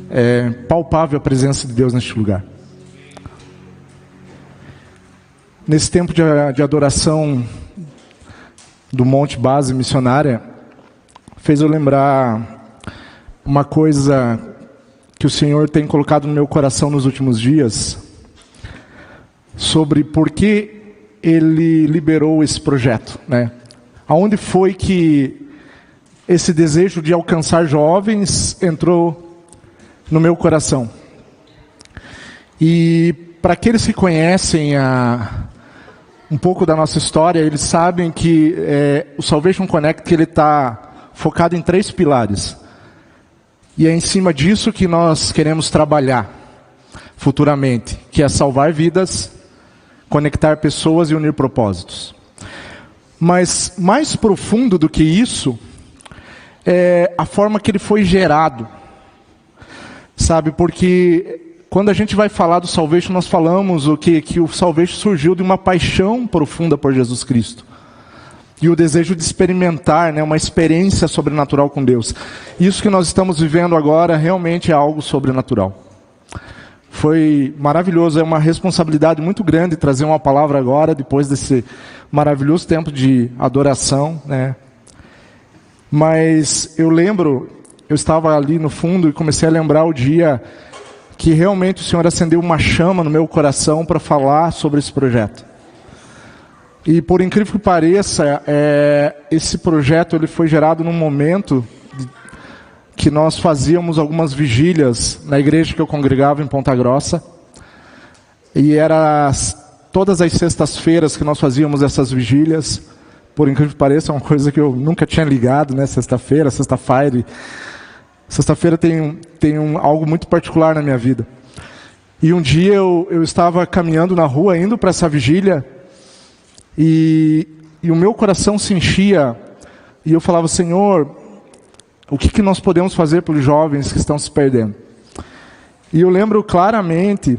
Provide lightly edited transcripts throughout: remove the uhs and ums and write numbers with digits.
É palpável a presença de Deus neste lugar. Nesse tempo de adoração do Monte Base Missionária, fez eu lembrar uma coisa que o Senhor tem colocado no meu coração nos últimos dias, sobre por que Ele liberou esse projeto, né? Aonde foi que esse desejo de alcançar jovens entrou no meu coração? E para aqueles que conhecem um pouco da nossa história, eles sabem que o Salvation Connect ele está focado em 3 pilares. E é em cima disso que nós queremos trabalhar futuramente, que é salvar vidas, conectar pessoas e unir propósitos. Mas mais profundo do que isso, é a forma que ele foi gerado. Sabe, porque quando a gente vai falar do Salvation, nós falamos que o Salvation surgiu de uma paixão profunda por Jesus Cristo. E o desejo de experimentar, né, uma experiência sobrenatural com Deus. Isso que nós estamos vivendo agora realmente é algo sobrenatural. Foi maravilhoso, é uma responsabilidade muito grande trazer uma palavra agora, depois desse maravilhoso tempo de adoração, né? Mas eu lembro, eu estava ali no fundo e comecei a lembrar o dia que realmente o Senhor acendeu uma chama no meu coração para falar sobre esse projeto. E por incrível que pareça, esse projeto ele foi gerado num momento que nós fazíamos algumas vigílias na igreja que eu congregava em Ponta Grossa. E era todas as sextas-feiras que nós fazíamos essas vigílias. Por incrível que pareça, é uma coisa que eu nunca tinha ligado, né? Sexta-feira tem algo muito particular na minha vida. E um dia eu estava caminhando na rua, indo para essa vigília, e o meu coração se enchia, e eu falava: Senhor, o que nós podemos fazer pelos jovens que estão se perdendo? E eu lembro claramente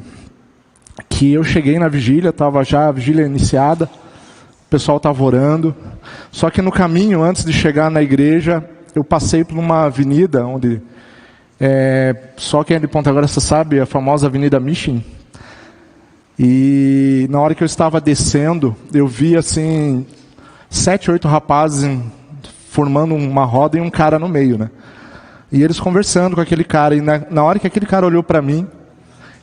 que eu cheguei na vigília, estava já a vigília iniciada, o pessoal estava orando, só que no caminho, antes de chegar na igreja, eu passei por uma avenida, onde, só quem é de Ponta Grossa sabe, a famosa Avenida Mission. E na hora que eu estava descendo, eu vi assim, 7, 8 rapazes formando uma roda e um cara no meio, né? E eles conversando com aquele cara, e na hora que aquele cara olhou para mim,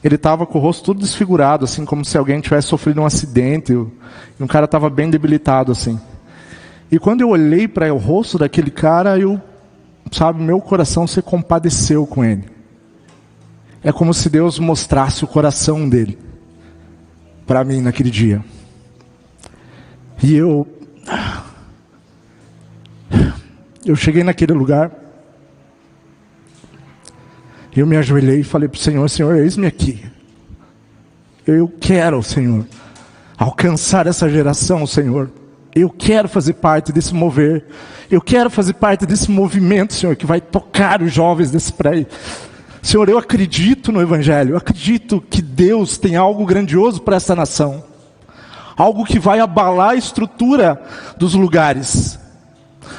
ele estava com o rosto todo desfigurado, assim, como se alguém tivesse sofrido um acidente, e um cara estava bem debilitado, assim. E quando eu olhei para o rosto daquele cara, meu coração se compadeceu com ele. É como se Deus mostrasse o coração dele para mim naquele dia. E eu cheguei naquele lugar, eu me ajoelhei e falei para o Senhor: Senhor, eis-me aqui. Eu quero, Senhor, alcançar essa geração, Senhor. Eu quero fazer parte desse mover. Eu quero fazer parte desse movimento, Senhor, que vai tocar os jovens desse prédio. Senhor, eu acredito no Evangelho. Eu acredito que Deus tem algo grandioso para essa nação. Algo que vai abalar a estrutura dos lugares.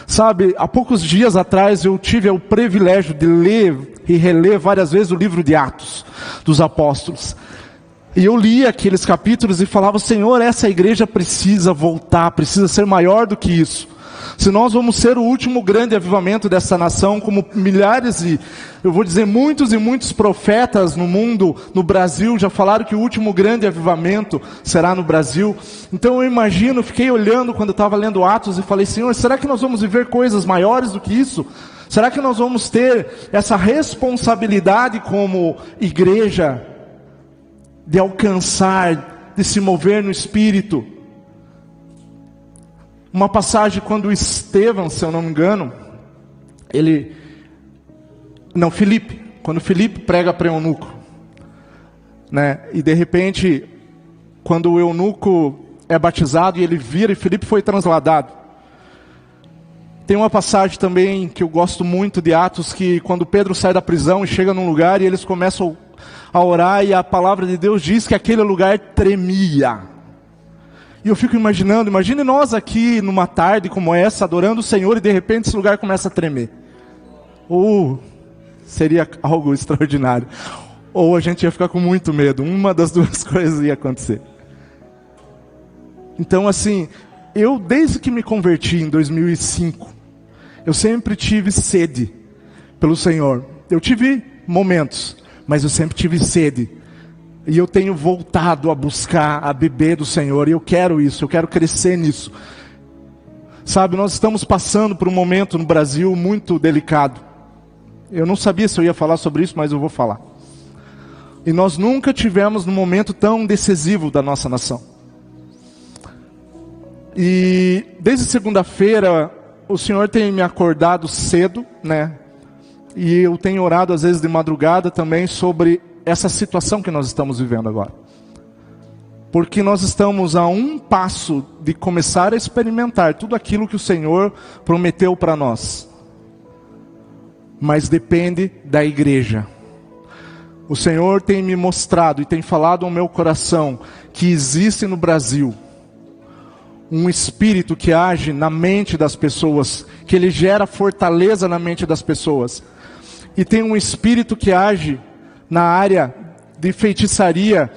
Sabe, há poucos dias atrás eu tive o privilégio de ler e reler várias vezes o livro de Atos dos Apóstolos. E eu li aqueles capítulos e falava: Senhor, essa igreja precisa voltar, precisa ser maior do que isso. Se nós vamos ser o último grande avivamento dessa nação, como milhares e, eu vou dizer, muitos e muitos profetas no mundo, no Brasil, já falaram que o último grande avivamento será no Brasil. Então eu imagino, fiquei olhando quando eu estava lendo Atos e falei: Senhor, será que nós vamos viver coisas maiores do que isso? Será que nós vamos ter essa responsabilidade como igreja de alcançar, de se mover no Espírito? Uma passagem quando Estevão, se eu não me engano, quando Filipe prega para eunuco, né? E de repente, quando o eunuco é batizado e ele vira, e Filipe foi transladado. Tem uma passagem também que eu gosto muito de Atos, que quando Pedro sai da prisão e chega num lugar e eles começam a orar, e a palavra de Deus diz que aquele lugar tremia. E eu fico imaginando, imagine nós aqui numa tarde como essa, adorando o Senhor, e de repente esse lugar começa a tremer. seria algo extraordinário. Ou a gente ia ficar com muito medo. Uma das duas coisas ia acontecer. Então, assim, eu desde que me converti em 2005, eu sempre tive sede pelo Senhor. Eu tive momentos, mas eu sempre tive sede. E eu tenho voltado a buscar, a beber do Senhor. E eu quero isso, eu quero crescer nisso. Sabe, nós estamos passando por um momento no Brasil muito delicado. Eu não sabia se eu ia falar sobre isso, mas eu vou falar. E nós nunca tivemos um momento tão decisivo da nossa nação. E desde segunda-feira, o Senhor tem me acordado cedo, né? E eu tenho orado às vezes de madrugada também sobre essa situação que nós estamos vivendo agora. Porque nós estamos a um passo de começar a experimentar tudo aquilo que o Senhor prometeu para nós. Mas depende da igreja. O Senhor tem me mostrado e tem falado ao meu coração que existe no Brasil um espírito que age na mente das pessoas, que ele gera fortaleza na mente das pessoas. E tem um espírito que age na área de feitiçaria,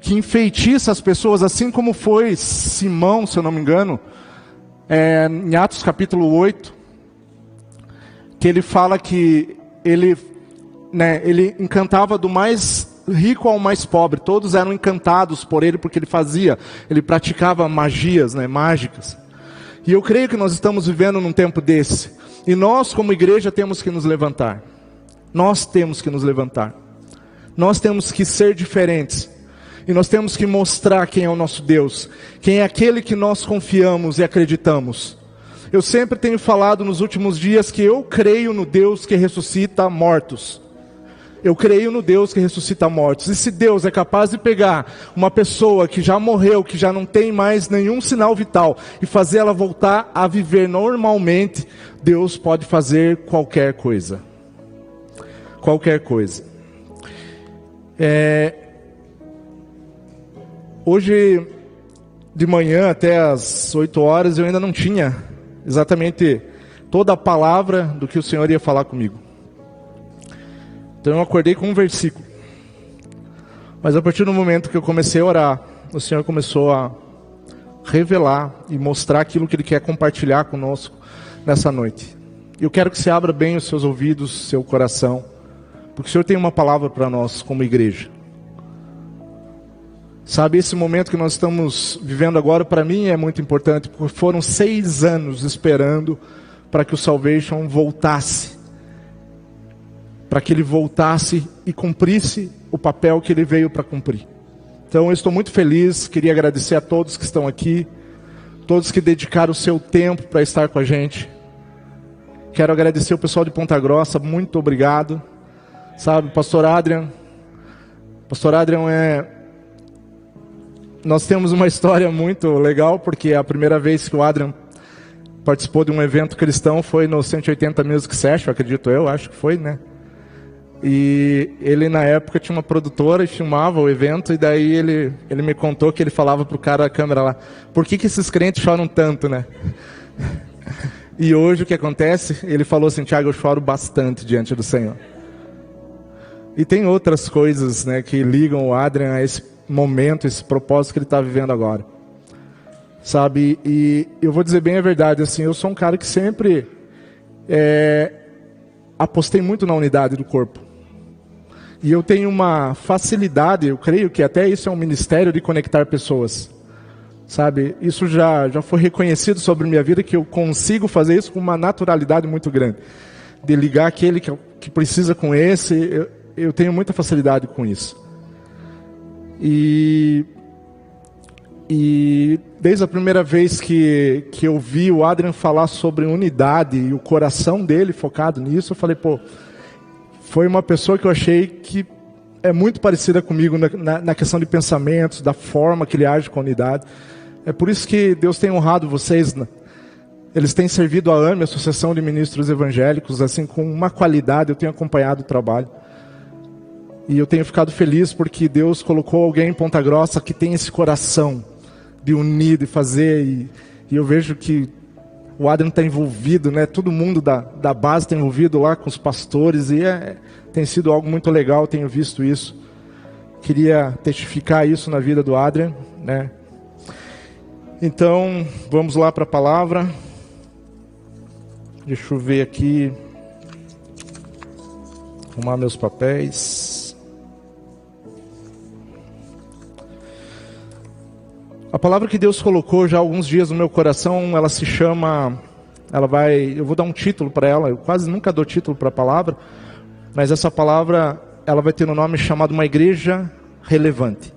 que enfeitiça as pessoas, assim como foi Simão, se eu não me engano, em Atos capítulo 8, que ele fala que ele encantava do mais rico ao mais pobre, todos eram encantados por ele, porque ele praticava magias, mágicas. E eu creio que nós estamos vivendo num tempo desse, e nós como igreja temos que nos levantar. Nós temos que nos levantar. Nós temos que ser diferentes. E nós temos que mostrar quem é o nosso Deus. Quem é aquele que nós confiamos e acreditamos. Eu sempre tenho falado nos últimos dias que eu creio no Deus que ressuscita mortos. Eu creio no Deus que ressuscita mortos. E se Deus é capaz de pegar uma pessoa que já morreu, que já não tem mais nenhum sinal vital, e fazer ela voltar a viver normalmente, Deus pode fazer qualquer coisa. Qualquer coisa. Hoje de manhã até as 8 horas eu ainda não tinha exatamente toda a palavra do que o Senhor ia falar comigo. Então eu acordei com um versículo. Mas a partir do momento que eu comecei a orar, o Senhor começou a revelar e mostrar aquilo que Ele quer compartilhar conosco nessa noite. E eu quero que você abra bem os seus ouvidos, seu coração, porque o Senhor tem uma palavra para nós como igreja. Sabe, esse momento que nós estamos vivendo agora, para mim é muito importante, porque foram 6 anos esperando para que o Salvation voltasse. Para que ele voltasse e cumprisse o papel que ele veio para cumprir. Então eu estou muito feliz, queria agradecer a todos que estão aqui, todos que dedicaram o seu tempo para estar com a gente. Quero agradecer o pessoal de Ponta Grossa, muito obrigado. Sabe, Pastor Adrian Nós temos uma história muito legal, porque a primeira vez que o Adrian participou de um evento cristão foi no 180 Music Session, acredito eu, acho que foi, né? E ele na época tinha uma produtora e filmava o evento, e daí ele me contou que ele falava pro cara da câmera lá, por que esses crentes choram tanto, né? E hoje o que acontece? Ele falou assim, Thiago, eu choro bastante diante do Senhor. E tem outras coisas, né, que ligam o Adrian a esse momento, esse propósito que ele está vivendo agora. Sabe, e eu vou dizer bem a verdade, assim, eu sou um cara que sempre apostei muito na unidade do corpo. E eu tenho uma facilidade, eu creio que até isso é um ministério de conectar pessoas. Sabe, isso já foi reconhecido sobre minha vida, que eu consigo fazer isso com uma naturalidade muito grande. De ligar aquele que precisa com esse, eu tenho muita facilidade com isso. E desde a primeira vez que eu vi o Adrian falar sobre unidade e o coração dele focado nisso, eu falei, foi uma pessoa que eu achei que é muito parecida comigo na questão de pensamentos, da forma que ele age com a unidade. É por isso que Deus tem honrado vocês, né? Eles têm servido a AME, a Associação de Ministros Evangélicos, assim, com uma qualidade. Eu tenho acompanhado o trabalho. E eu tenho ficado feliz porque Deus colocou alguém em Ponta Grossa que tem esse coração de unir, de fazer. E eu vejo que o Adrian está envolvido, né? Todo mundo da base está envolvido lá com os pastores, e tem sido algo muito legal, tenho visto isso. Queria testificar isso na vida do Adrian, né? Então, vamos lá para a palavra. Deixa eu ver aqui. Arrumar meus papéis. A palavra que Deus colocou já há alguns dias no meu coração, ela se chama... eu vou dar um título para ela, eu quase nunca dou título para a palavra, mas essa palavra, ela vai ter um nome chamado Uma Igreja Relevante,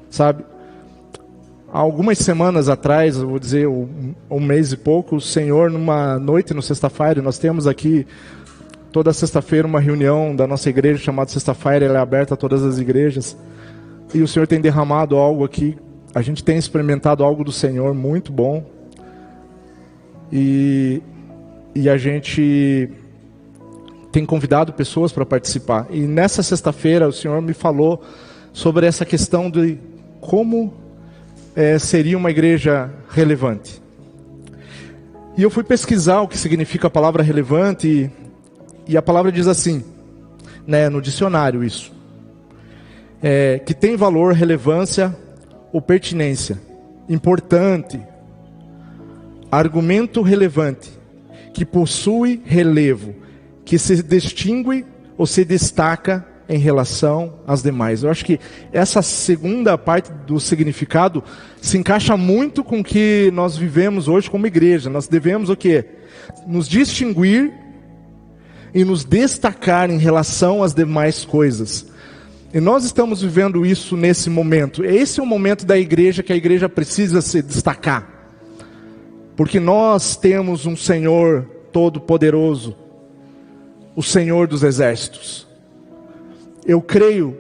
sabe? Há algumas semanas atrás, eu vou dizer um mês e pouco, o Senhor, numa noite no Sexta-feira, nós temos aqui toda sexta-feira uma reunião da nossa igreja chamada Sexta-feira, ela é aberta a todas as igrejas, e o Senhor tem derramado algo aqui, a gente tem experimentado algo do Senhor muito bom, e a gente tem convidado pessoas para participar, e nessa sexta-feira o Senhor me falou sobre essa questão de como seria uma igreja relevante. E eu fui pesquisar o que significa a palavra relevante, e a palavra diz assim, né, no dicionário isso, que tem valor, relevância ou pertinência, importante, argumento relevante, que possui relevo, que se distingue ou se destaca em relação às demais. Eu acho que essa segunda parte do significado se encaixa muito com o que nós vivemos hoje como igreja. Nós devemos o quê? Nos distinguir e nos destacar em relação às demais coisas. E nós estamos vivendo isso nesse momento. Esse é o momento da igreja que a igreja precisa se destacar. Porque nós temos um Senhor Todo-Poderoso, o Senhor dos Exércitos. Eu creio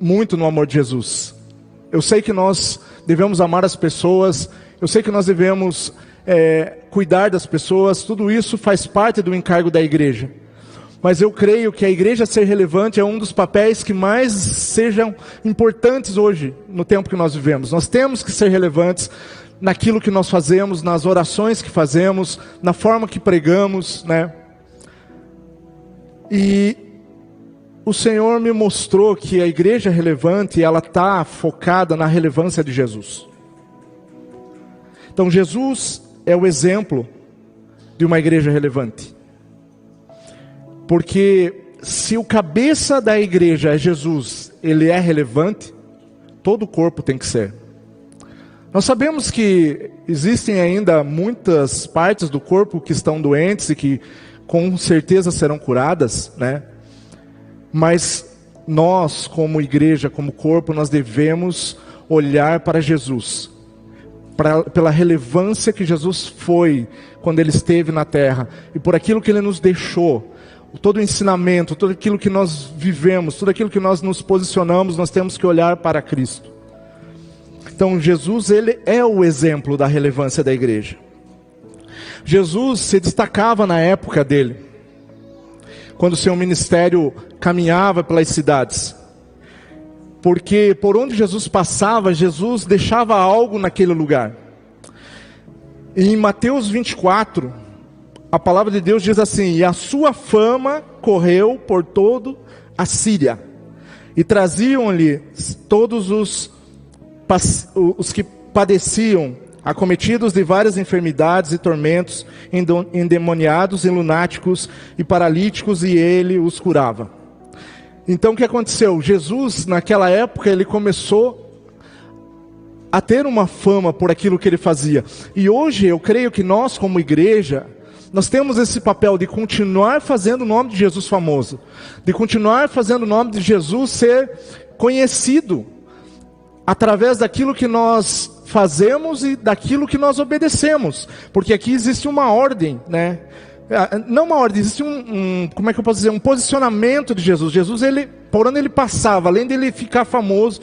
muito no amor de Jesus. Eu sei que nós devemos amar as pessoas. Eu sei que nós devemos cuidar das pessoas. Tudo isso faz parte do encargo da igreja. Mas eu creio que a igreja ser relevante é um dos papéis que mais sejam importantes hoje, no tempo que nós vivemos. Nós temos que ser relevantes naquilo que nós fazemos, nas orações que fazemos, na forma que pregamos, né? E o Senhor me mostrou que a igreja relevante, ela está focada na relevância de Jesus. Então Jesus é o exemplo de uma igreja relevante. Porque se o cabeça da igreja é Jesus, ele é relevante, todo o corpo tem que ser. Nós sabemos que existem ainda muitas partes do corpo que estão doentes e que com certeza serão curadas, né? Mas nós, como igreja, como corpo, nós devemos olhar para Jesus, pela relevância que Jesus foi quando Ele esteve na terra, e por aquilo que Ele nos deixou, todo o ensinamento, tudo aquilo que nós vivemos, tudo aquilo que nós nos posicionamos, nós temos que olhar para Cristo. Então Jesus, Ele é o exemplo da relevância da igreja. Jesus se destacava na época dele, quando o seu ministério caminhava pelas cidades. Porque por onde Jesus passava, Jesus deixava algo naquele lugar. E em Mateus 24, a palavra de Deus diz assim: e a sua fama correu por todo a Síria, e traziam-lhe todos os que padeciam, acometidos de várias enfermidades e tormentos, endemoniados e lunáticos e paralíticos, e ele os curava. Então o que aconteceu? Jesus, naquela época, ele começou a ter uma fama por aquilo que ele fazia. E hoje eu creio que nós, como igreja, nós temos esse papel de continuar fazendo o nome de Jesus famoso, de continuar fazendo o nome de Jesus ser conhecido, através daquilo que nós fazemos e daquilo que nós obedecemos. Porque aqui existe uma ordem, né? Não uma ordem, existe como é que eu posso dizer? Um posicionamento de Jesus. Jesus, ele, por onde ele passava, além de ele ficar famoso,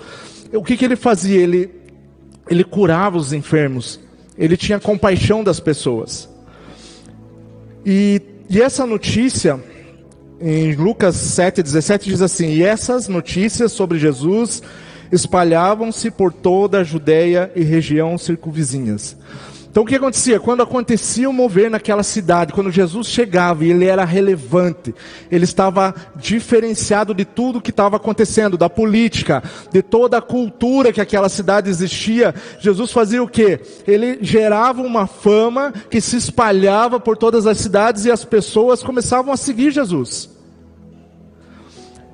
o que ele fazia? Ele curava os enfermos. Ele tinha compaixão das pessoas. E essa notícia, em Lucas 7,17, diz assim: e essas notícias sobre Jesus espalhavam-se por toda a Judeia e região circunvizinhas. Então o que acontecia? Quando acontecia o mover naquela cidade, quando Jesus chegava e ele era relevante, ele estava diferenciado de tudo que estava acontecendo, da política, de toda a cultura que aquela cidade existia, Jesus fazia o quê? Ele gerava uma fama que se espalhava por todas as cidades e as pessoas começavam a seguir Jesus.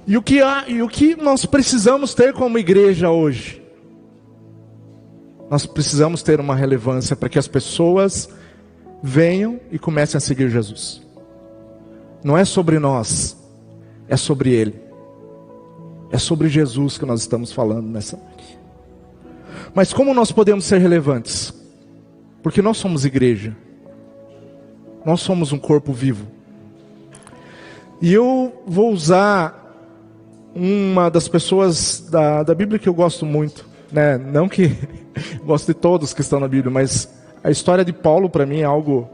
E o que nós precisamos ter como igreja hoje? Nós precisamos ter uma relevância para que as pessoas venham e comecem a seguir Jesus. Não é sobre nós, é sobre Ele. É sobre Jesus que nós estamos falando nessa noite. Mas como nós podemos ser relevantes? Porque nós somos igreja. Nós somos um corpo vivo. E eu vou usar uma das pessoas da Bíblia que eu gosto muito. Né? Não que gosto de todos que estão na Bíblia, mas a história de Paulo para mim é algo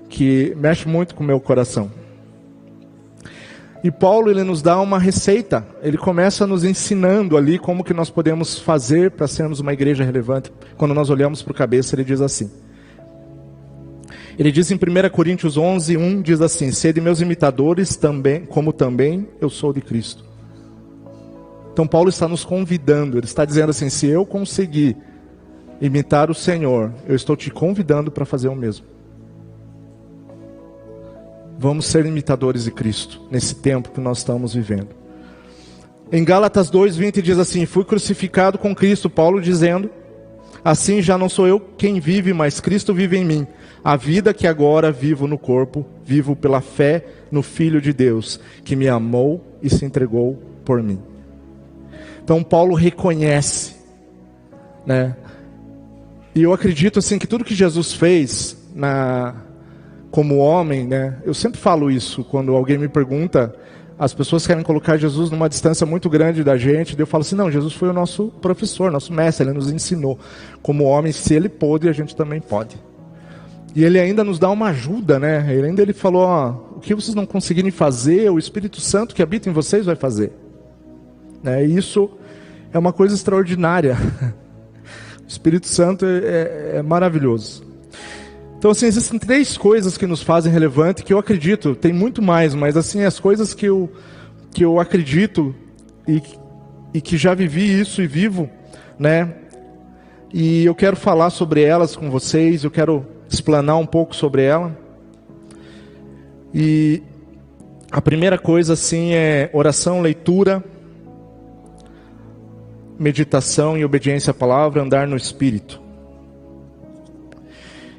que mexe muito com o meu coração. E Paulo, ele nos dá uma receita, ele começa nos ensinando ali como que nós podemos fazer para sermos uma igreja relevante. Quando nós olhamos para o cabeça, ele diz assim. Ele diz em 1 Coríntios 11:1, diz assim: sede meus imitadores também, como também eu sou de Cristo. Então Paulo está nos convidando, ele está dizendo assim, se eu conseguir imitar o Senhor, eu estou te convidando para fazer o mesmo. Vamos ser imitadores de Cristo, nesse tempo que nós estamos vivendo. Em Gálatas 2:20 diz assim, fui crucificado com Cristo, Paulo dizendo, assim já não sou eu quem vive, mas Cristo vive em mim. A vida que agora vivo no corpo, vivo pela fé no Filho de Deus, que me amou e se entregou por mim. Então Paulo reconhece, né? E eu acredito assim que tudo que Jesus fez como homem, né? Eu sempre falo isso quando alguém me pergunta, as pessoas querem colocar Jesus numa distância muito grande da gente, daí eu falo assim, não, Jesus foi o nosso professor, nosso mestre, ele nos ensinou. Como homem, se ele pôde, a gente também pode. E ele ainda nos dá uma ajuda, né? Ele falou, ó, o que vocês não conseguirem fazer, o Espírito Santo que habita em vocês vai fazer. Né? E isso é uma coisa extraordinária. O Espírito Santo é maravilhoso. Então assim, existem 3 coisas que nos fazem relevante, que eu acredito, tem muito mais, mas assim, as coisas que eu acredito e que já vivi isso e vivo, né? E eu quero falar sobre elas com vocês, eu quero explanar um pouco sobre ela. E a primeira coisa assim é oração, leitura, meditação e obediência à palavra, andar no Espírito.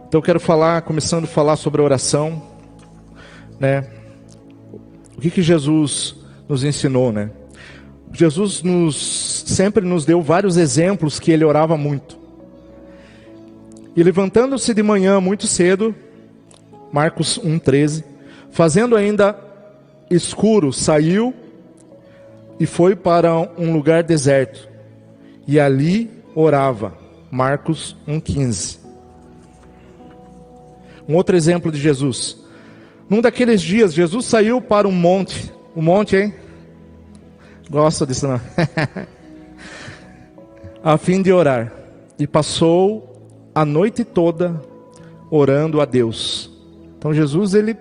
Então eu quero começando a falar sobre a oração, né? O que Jesus nos ensinou, né? Jesus sempre nos deu vários exemplos que ele orava muito. E levantando-se de manhã muito cedo, Marcos 1:13, fazendo ainda escuro, saiu e foi para um lugar deserto. E ali orava, Marcos 1:15. Um outro exemplo de Jesus. Num daqueles dias, Jesus saiu para um monte. Um monte, hein? Gosto disso, não? A fim de orar. E passou a noite toda orando a Deus. Então Jesus, ele,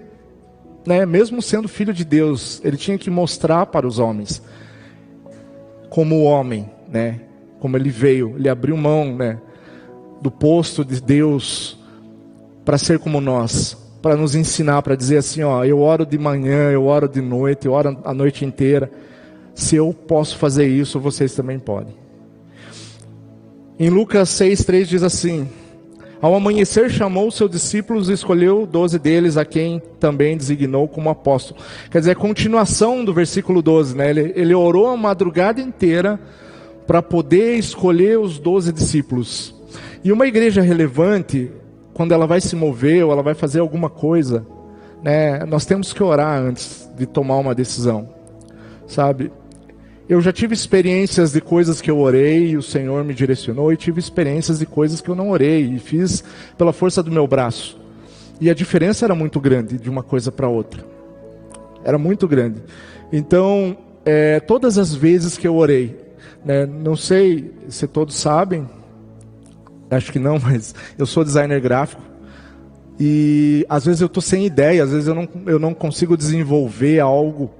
né, mesmo sendo filho de Deus, ele tinha que mostrar para os homens como homem, né? Como ele veio, ele abriu mão, né, do posto de Deus para ser como nós, para nos ensinar, para dizer assim, ó, eu oro de manhã, eu oro de noite, eu oro a noite inteira. Se eu posso fazer isso, vocês também podem. Em Lucas 6:3 diz assim, ao amanhecer chamou os seus discípulos e escolheu 12 deles, a quem também designou como apóstolo. Quer dizer, a continuação do versículo 12, né? Ele orou a madrugada inteira para poder escolher os 12 discípulos. E uma igreja relevante, quando ela vai se mover ou ela vai fazer alguma coisa, né, nós temos que orar antes de tomar uma decisão, sabe? Eu já tive experiências de coisas que eu orei e o Senhor me direcionou, e tive experiências de coisas que eu não orei e fiz pela força do meu braço. E a diferença era muito grande de uma coisa para outra. Era muito grande. Então, todas as vezes que eu orei, né, não sei se todos sabem, Acho que não, mas eu sou designer gráfico. E às vezes eu estou sem ideia, às vezes eu não consigo desenvolver algo.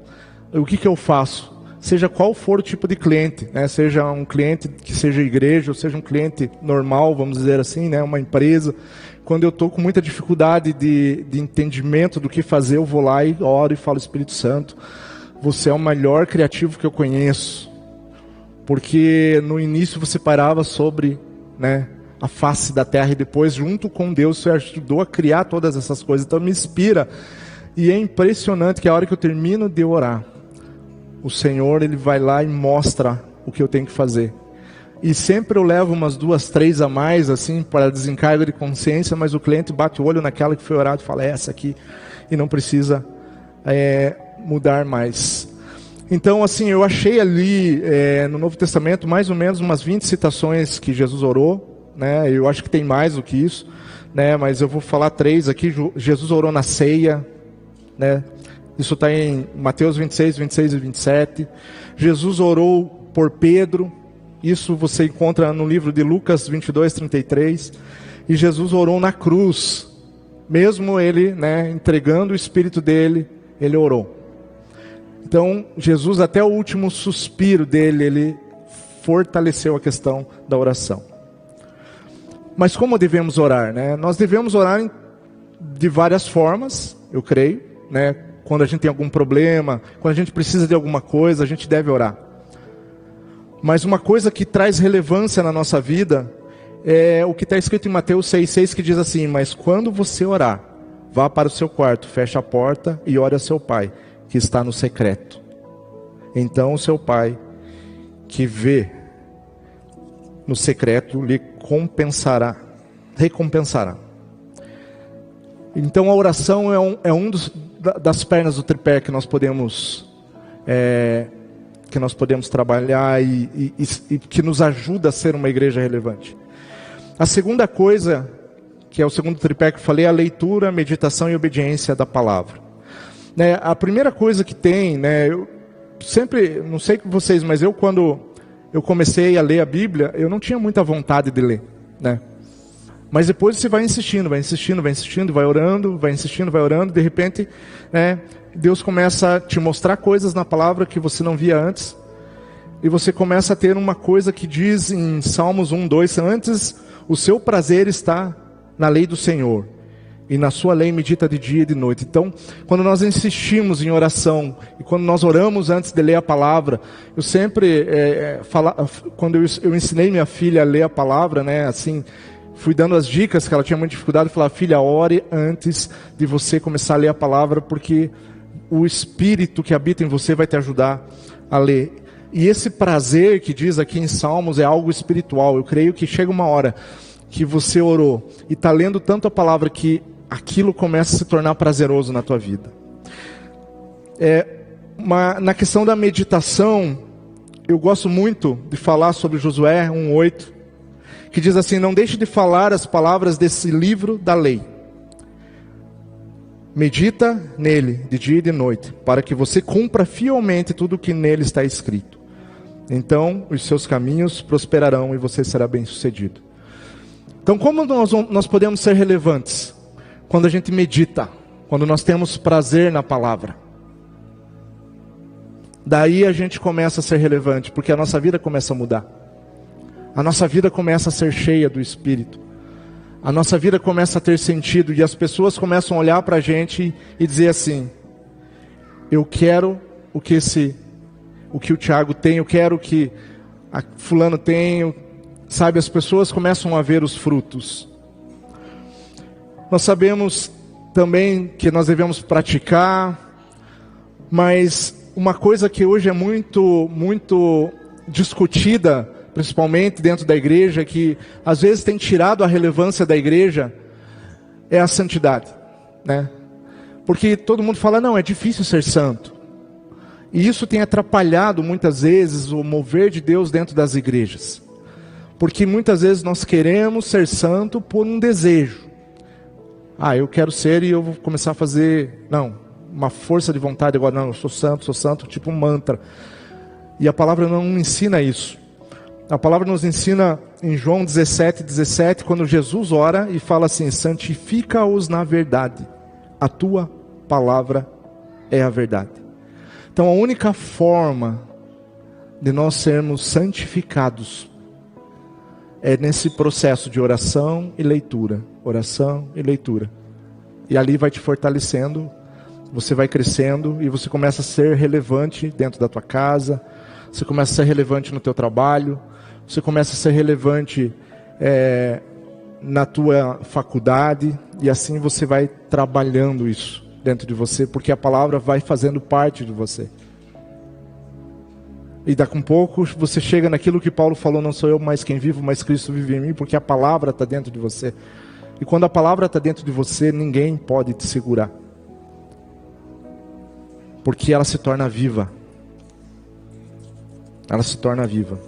O que eu faço? Seja qual for o tipo de cliente, né? Seja um cliente que seja igreja, ou seja um cliente normal, vamos dizer assim, né? Uma empresa. Quando eu estou com muita dificuldade de entendimento do que fazer, eu vou lá e oro e falo: Espírito Santo, você é o melhor criativo que eu conheço. Porque no início você parava sobre, né, a face da terra, e depois, junto com Deus, você ajudou a criar todas essas coisas. Então me inspira. E é impressionante que a hora que eu termino de orar, o Senhor, Ele vai lá e mostra o que eu tenho que fazer. E sempre eu levo umas 2, 3 a mais, assim, para desencargo de consciência, mas o cliente bate o olho naquela que foi orada e fala: é essa aqui, e não precisa mudar mais. Então, assim, eu achei ali no Novo Testamento mais ou menos umas 20 citações que Jesus orou, né? Eu acho que tem mais do que isso, né? Mas eu vou falar 3 aqui. Jesus orou na ceia, né? Isso está em Mateus 26, 26 e 27. Jesus orou por Pedro. Isso você encontra no livro de Lucas 22, 33. E Jesus orou na cruz. Mesmo ele, né, entregando o Espírito dele, ele orou. Então, Jesus, até o último suspiro dele, ele fortaleceu a questão da oração. Mas como devemos orar, né? Nós devemos orar de várias formas, eu creio, né? Quando a gente tem algum problema, quando a gente precisa de alguma coisa, a gente deve orar. Mas uma coisa que traz relevância na nossa vida é o que está escrito em Mateus 6,6, que diz assim: mas quando você orar, vá para o seu quarto, feche a porta e ore a seu pai, que está no secreto. Então o seu pai, que vê no secreto, lhe recompensará. Então a oração é um das pernas do tripé que nós podemos trabalhar e que nos ajuda a ser uma igreja relevante. A segunda coisa, que é o segundo tripé que eu falei, é a leitura, meditação e obediência da palavra. Né, a primeira coisa que tem, né, eu sempre, não sei com vocês, mas quando eu comecei a ler a Bíblia, eu não tinha muita vontade de ler, né? Mas depois você vai insistindo, vai orando, vai insistindo, vai orando, de repente, né, Deus começa a te mostrar coisas na palavra que você não via antes, e você começa a ter uma coisa que diz em Salmos 1:2, antes o seu prazer está na lei do Senhor, e na sua lei medita de dia e de noite. Então, quando nós insistimos em oração, e quando nós oramos antes de ler a palavra, eu sempre, quando eu ensinei minha filha a ler a palavra, né, assim, fui dando as dicas, que ela tinha muita dificuldade, falar: filha, ore antes de você começar a ler a palavra, porque o Espírito que habita em você vai te ajudar a ler. E esse prazer que diz aqui em Salmos é algo espiritual. Eu creio que chega uma hora que você orou e está lendo tanto a palavra que aquilo começa a se tornar prazeroso na tua vida. Na questão da meditação, eu gosto muito de falar sobre Josué 1:8, que diz assim: não deixe de falar as palavras desse livro da lei. Medita nele de dia e de noite, para que você cumpra fielmente tudo o que nele está escrito. Então os seus caminhos prosperarão e você será bem-sucedido. Então, como nós podemos ser relevantes? Quando a gente medita, quando nós temos prazer na palavra. Daí a gente começa a ser relevante, porque a nossa vida começa a mudar. A nossa vida começa a ser cheia do Espírito. A nossa vida começa a ter sentido, e as pessoas começam a olhar para a gente e dizer assim: eu quero o que o Tiago tem, eu quero o que a fulano tem. Sabe, as pessoas começam a ver os frutos. Nós sabemos também que nós devemos praticar, mas uma coisa que hoje é muito, muito discutida, principalmente dentro da igreja, que às vezes tem tirado a relevância da igreja, é a santidade, né? Porque todo mundo fala: não, é difícil ser santo. E isso tem atrapalhado muitas vezes o mover de Deus dentro das igrejas. Porque muitas vezes nós queremos ser santo por um desejo. Eu quero ser e eu vou começar a fazer, uma força de vontade agora, eu sou santo, tipo um mantra. E a palavra não ensina isso. A palavra nos ensina em João 17:17, quando Jesus ora e fala assim: santifica-os na verdade, a tua palavra é a verdade. Então a única forma de nós sermos santificados é nesse processo de oração e leitura. Oração e leitura. E ali vai te fortalecendo, você vai crescendo e você começa a ser relevante dentro da tua casa, você começa a ser relevante no teu trabalho, você começa a ser relevante na tua faculdade, e assim você vai trabalhando isso dentro de você, porque a palavra vai fazendo parte de você. E daqui a pouco você chega naquilo que Paulo falou: não sou eu mais quem vivo, mas Cristo vive em mim, porque a palavra está dentro de você. E quando a palavra está dentro de você, ninguém pode te segurar, porque ela se torna viva. Ela se torna viva.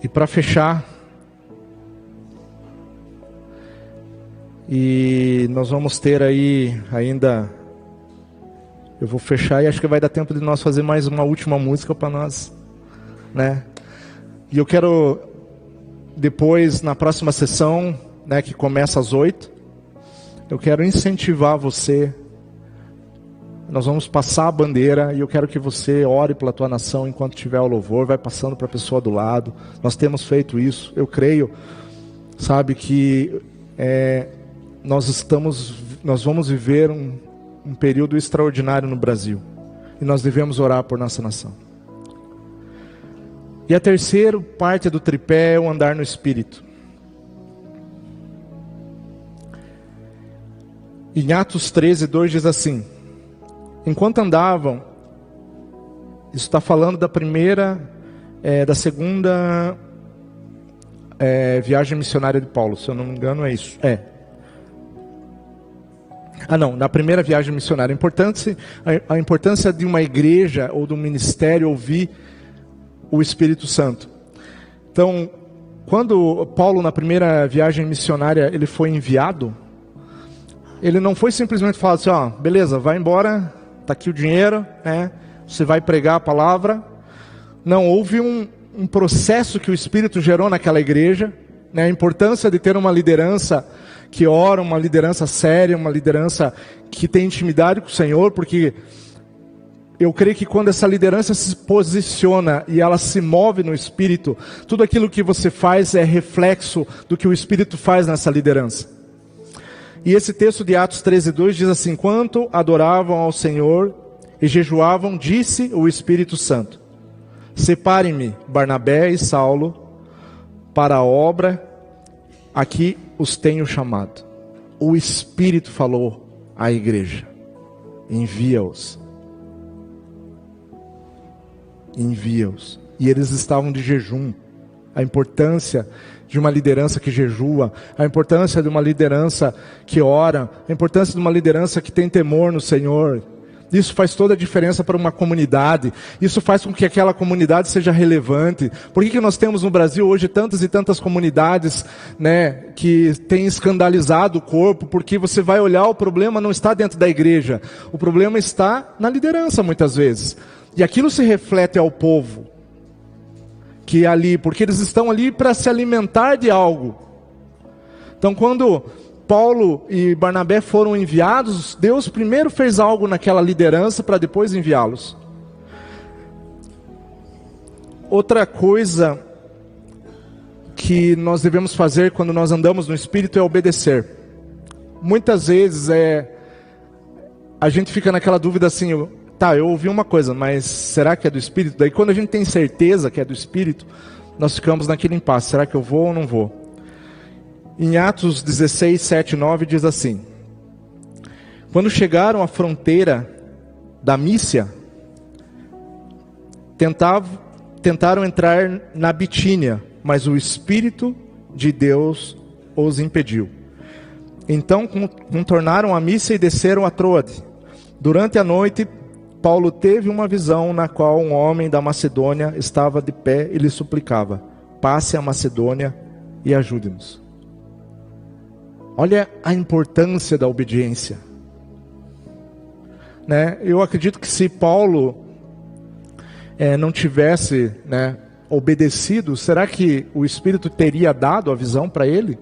E para fechar, e nós vamos ter aí ainda, eu vou fechar e acho que vai dar tempo de nós fazer mais uma última música para nós, né? E eu quero depois, na próxima sessão, né, que começa às 8, eu quero incentivar você. Nós vamos passar a bandeira e eu quero que você ore pela tua nação enquanto tiver o louvor, vai passando para a pessoa do lado. Nós temos feito isso. Eu creio, sabe, que nós vamos viver um período extraordinário no Brasil. E nós devemos orar por nossa nação. E a terceira parte do tripé é o andar no Espírito. Em Atos 13:2 diz assim: enquanto andavam, isso está falando da segunda viagem missionária de Paulo, se eu não me engano é isso. Na primeira viagem missionária. A importância de uma igreja ou de um ministério ouvir o Espírito Santo. Então, quando Paulo, na primeira viagem missionária, ele foi enviado, ele não foi simplesmente falar assim: ó, beleza, vai embora, está aqui o dinheiro, né? Você vai pregar a palavra. Não, houve um processo que o Espírito gerou naquela igreja, né? A importância de ter uma liderança que ora, uma liderança séria, uma liderança que tem intimidade com o Senhor, porque eu creio que quando essa liderança se posiciona e ela se move no Espírito, tudo aquilo que você faz é reflexo do que o Espírito faz nessa liderança. E esse texto de Atos 13:2 diz assim: enquanto adoravam ao Senhor e jejuavam, disse o Espírito Santo: separem-me Barnabé e Saulo para a obra a que os tenho chamado. O Espírito falou à igreja: envia-os. Envia-os. E eles estavam de jejum. A importância de uma liderança que jejua, a importância de uma liderança que ora, a importância de uma liderança que tem temor no Senhor. Isso faz toda a diferença para uma comunidade. Isso faz com que aquela comunidade seja relevante. Por que nós temos no Brasil hoje tantas e tantas comunidades, né, que têm escandalizado o corpo? Porque você vai olhar, o problema não está dentro da igreja. O problema está na liderança muitas vezes. E aquilo se reflete ao povo que é ali, porque eles estão ali para se alimentar de algo. Então, quando Paulo e Barnabé foram enviados, Deus primeiro fez algo naquela liderança para depois enviá-los. Outra coisa que nós devemos fazer quando nós andamos no Espírito é obedecer. Muitas vezes a gente fica naquela dúvida assim: tá, eu ouvi uma coisa, mas será que é do Espírito? Daí quando a gente tem certeza que é do Espírito, nós ficamos naquele impasse: será que eu vou ou não vou? Em Atos 16, 7 e 9 diz assim: quando chegaram à fronteira da Mísia, tentaram entrar na Bitínia, mas o Espírito de Deus os impediu. Então contornaram a Mísia e desceram a Troade. Durante a noite, Paulo teve uma visão na qual um homem da Macedônia estava de pé e lhe suplicava: passe a Macedônia e ajude-nos. Olha a importância da obediência, né? Eu acredito que se Paulo não tivesse, né, obedecido, será que o Espírito teria dado a visão para ele?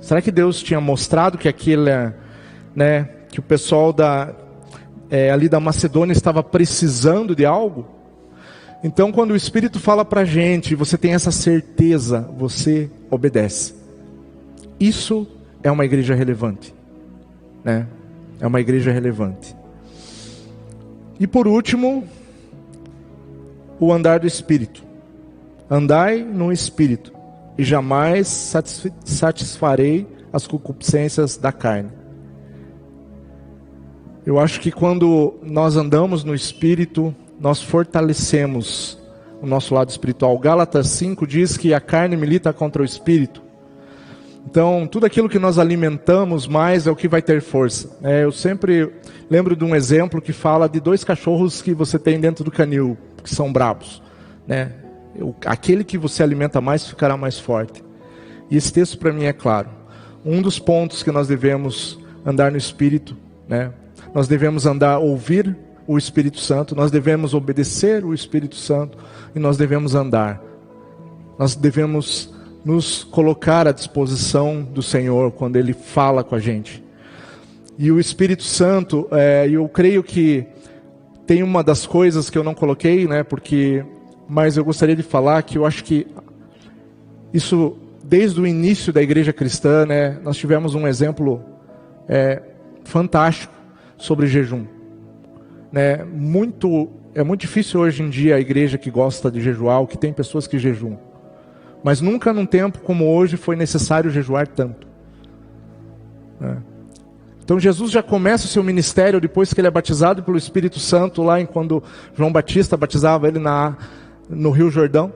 Será que Deus tinha mostrado que aquilo, né, que o pessoal ali da Macedônia estava precisando de algo? Então, quando o Espírito fala para a gente, você tem essa certeza, você obedece. Isso é uma igreja relevante, né? É uma igreja relevante. E por último, o andar do Espírito. Andai no Espírito, e jamais satisfarei as concupiscências da carne. Eu acho que quando nós andamos no Espírito, nós fortalecemos o nosso lado espiritual. Gálatas 5 diz que a carne milita contra o Espírito. Então, tudo aquilo que nós alimentamos mais é o que vai ter força. Eu sempre lembro de um exemplo que fala de 2 cachorros que você tem dentro do canil, que são bravos, né? Aquele que você alimenta mais ficará mais forte. E esse texto para mim é claro. Um dos pontos que nós devemos andar no Espírito, né? Nós devemos ouvir o Espírito Santo, nós devemos obedecer o Espírito Santo e nós devemos andar. Nós devemos nos colocar à disposição do Senhor quando Ele fala com a gente. E o Espírito Santo, eu creio que tem uma das coisas que eu não coloquei, né, mas eu gostaria de falar que eu acho que isso, desde o início da igreja cristã, né, nós tivemos um exemplo fantástico sobre jejum. É muito difícil hoje em dia a igreja que gosta de jejuar, ou que tem pessoas que jejuam. Mas nunca num tempo como hoje foi necessário jejuar tanto. Então Jesus já começa o seu ministério depois que ele é batizado pelo Espírito Santo, lá quando João Batista batizava ele no Rio Jordão.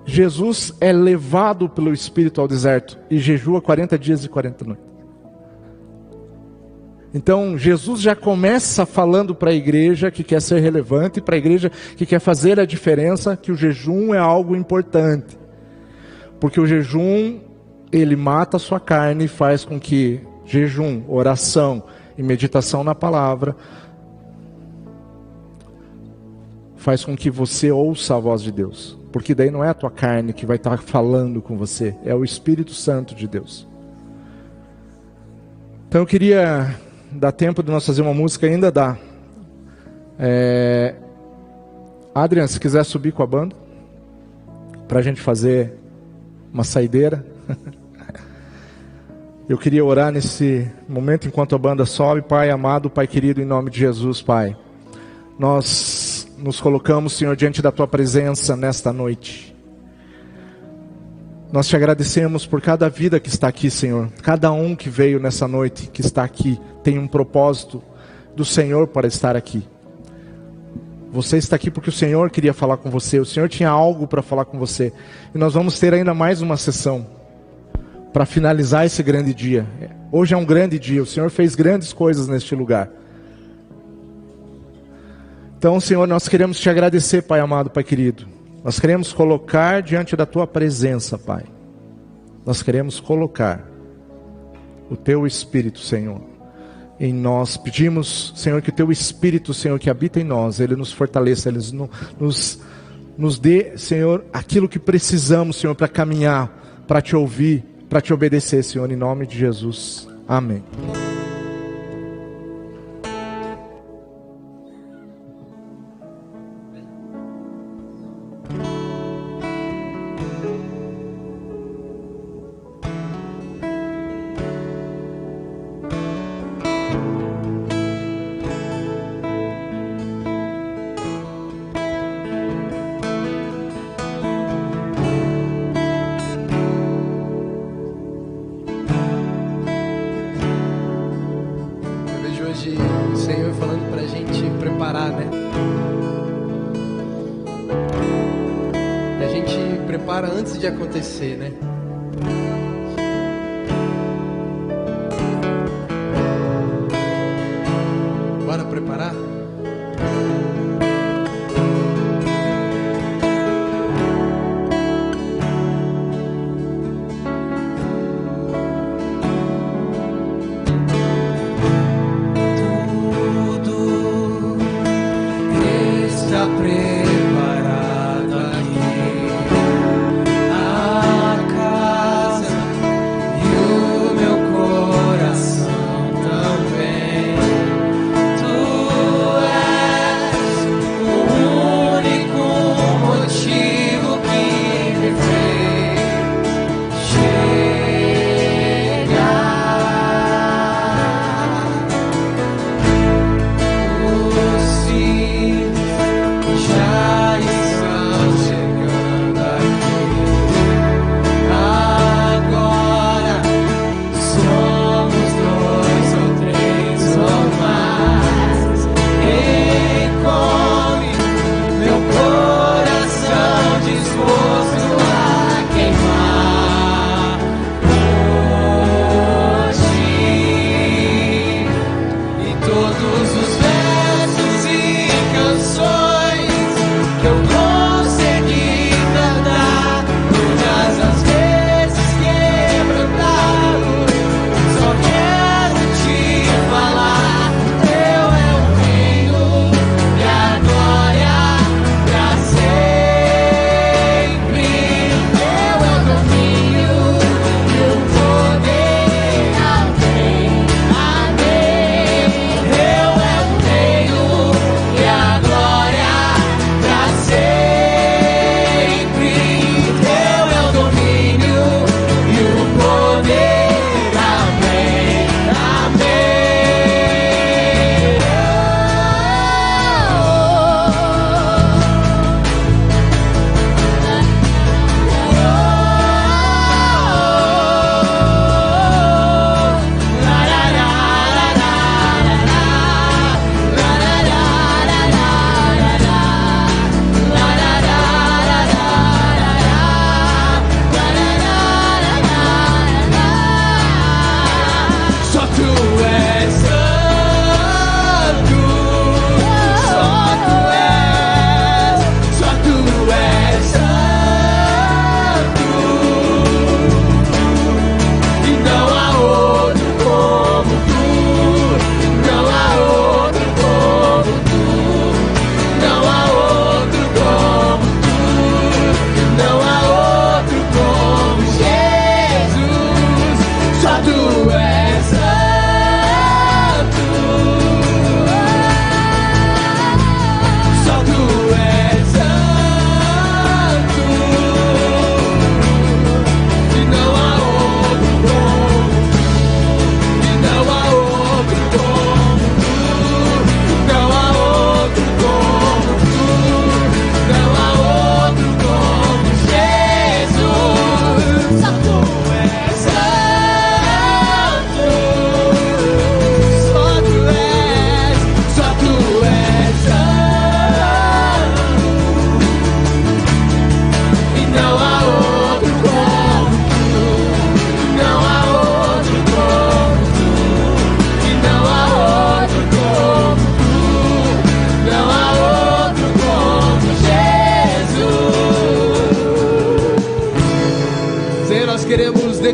Jesus é levado pelo Espírito ao deserto e jejua 40 dias e 40 noites. Então Jesus já começa falando para a igreja que quer ser relevante, para a igreja que quer fazer a diferença, que o jejum é algo importante. Porque o jejum, ele mata a sua carne e faz com que jejum, oração e meditação na palavra faz com que você ouça a voz de Deus. Porque daí não é a tua carne que vai estar falando com você, é o Espírito Santo de Deus. Então eu queria dar tempo de nós fazer uma música, ainda dá. Adrian, se quiser subir com a banda, para a gente fazer uma saideira. Eu queria orar nesse momento enquanto a banda sobe. Pai amado, Pai querido, em nome de Jesus, Pai. Nós nos colocamos, Senhor, diante da Tua presença nesta noite. Nós te agradecemos por cada vida que está aqui, Senhor. Cada um que veio nessa noite, que está aqui, tem um propósito do Senhor para estar aqui. Você está aqui porque o Senhor queria falar com você. O Senhor tinha algo para falar com você. E nós vamos ter ainda mais uma sessão para finalizar esse grande dia. Hoje é um grande dia. O Senhor fez grandes coisas neste lugar. Então, Senhor, nós queremos te agradecer, Pai amado, Pai querido. Nós queremos colocar diante da Tua presença, Pai. Nós queremos colocar o Teu Espírito, Senhor, em nós. Pedimos, Senhor, que o Teu Espírito, Senhor, que habita em nós, Ele nos fortaleça, Ele nos dê, Senhor, aquilo que precisamos, Senhor, para caminhar, para Te ouvir, para Te obedecer, Senhor, em nome de Jesus. Amém. O Senhor falando pra gente preparar, né? E a gente prepara antes de acontecer, né? Bora preparar?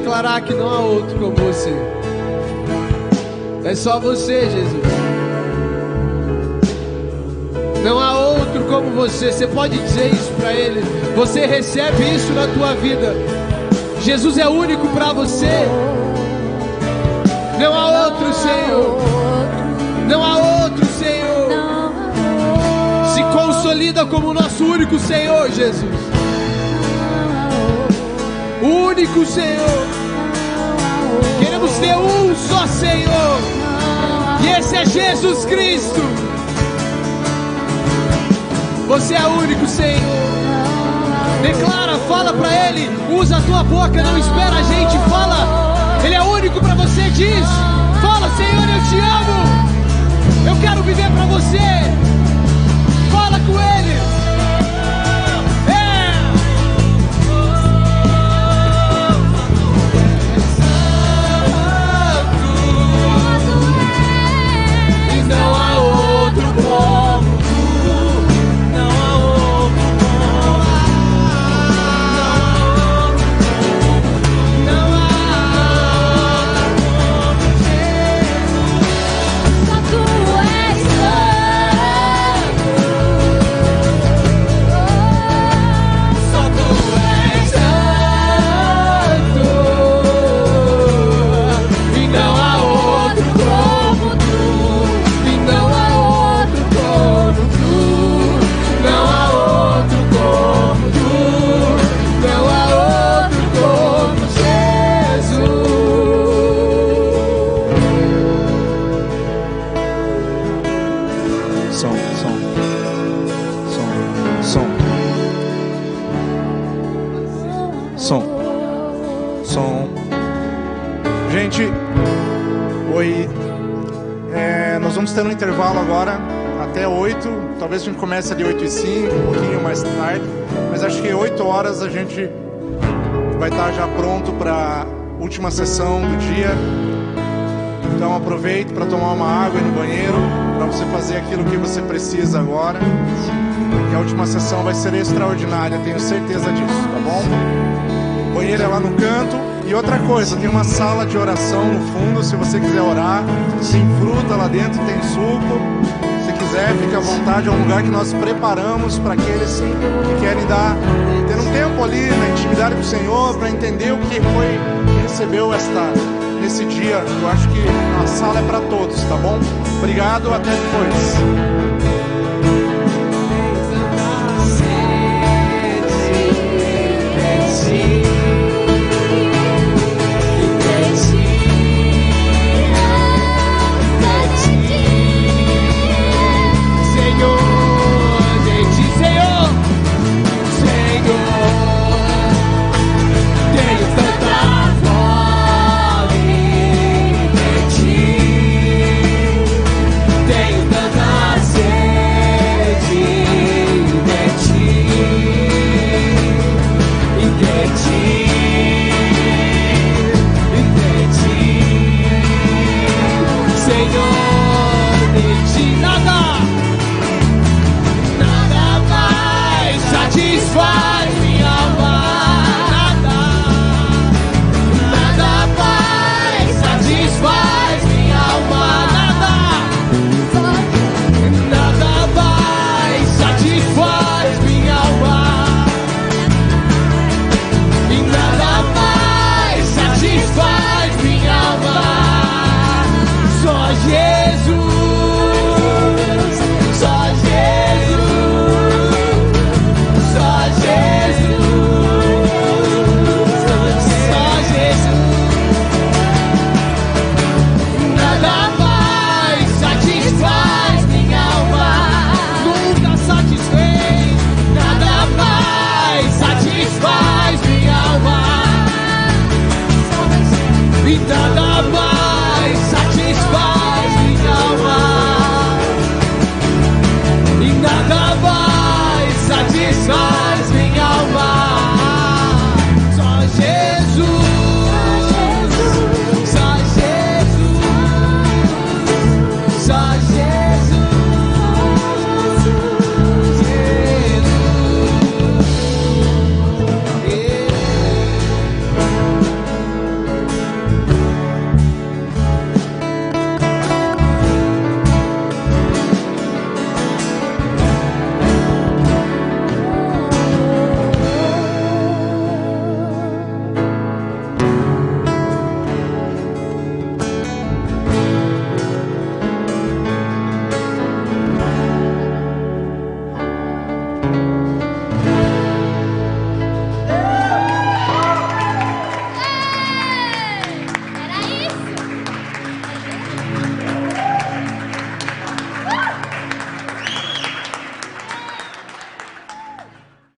declarar que não há outro como você. É só você, Jesus. Não há outro como você. Você pode dizer isso para Ele. Você recebe isso na tua vida. Jesus é único para você. Não há outro, Senhor. Não há outro, Senhor. Se consolida como o nosso único Senhor, Jesus. O único Senhor. Queremos ter um só Senhor. E esse é Jesus Cristo. Você é o único Senhor. Declara, fala pra Ele. Usa a tua boca, não espera a gente. Fala, Ele é único pra você. Diz, fala, Senhor, eu te amo. Eu quero viver pra você. Fala com Ele. Não há outro como tu, não há outro como não há outro como Jesus. Só tu és santo, só tu és santo, e não há outro como tu. Som. Gente, oi. Nós vamos ter um intervalo agora até 8. Talvez a gente comece ali 8h05, um pouquinho mais tarde. Mas acho que 8 horas a gente vai estar já pronto para a última sessão do dia. Então aproveite para tomar uma água e no banheiro, para você fazer aquilo que você precisa agora. Que a última sessão vai ser extraordinária, tenho certeza disso, tá bom? O banheiro é lá no canto. E outra coisa, tem uma sala de oração no fundo, se você quiser orar. Tem fruta lá dentro, tem suco. Se quiser, fique à vontade, é um lugar que nós preparamos para aqueles que querem ter um tempo ali na intimidade com o Senhor, para entender o que foi que recebeu nesse dia. Eu acho que a sala é para todos, tá bom? Obrigado, até depois.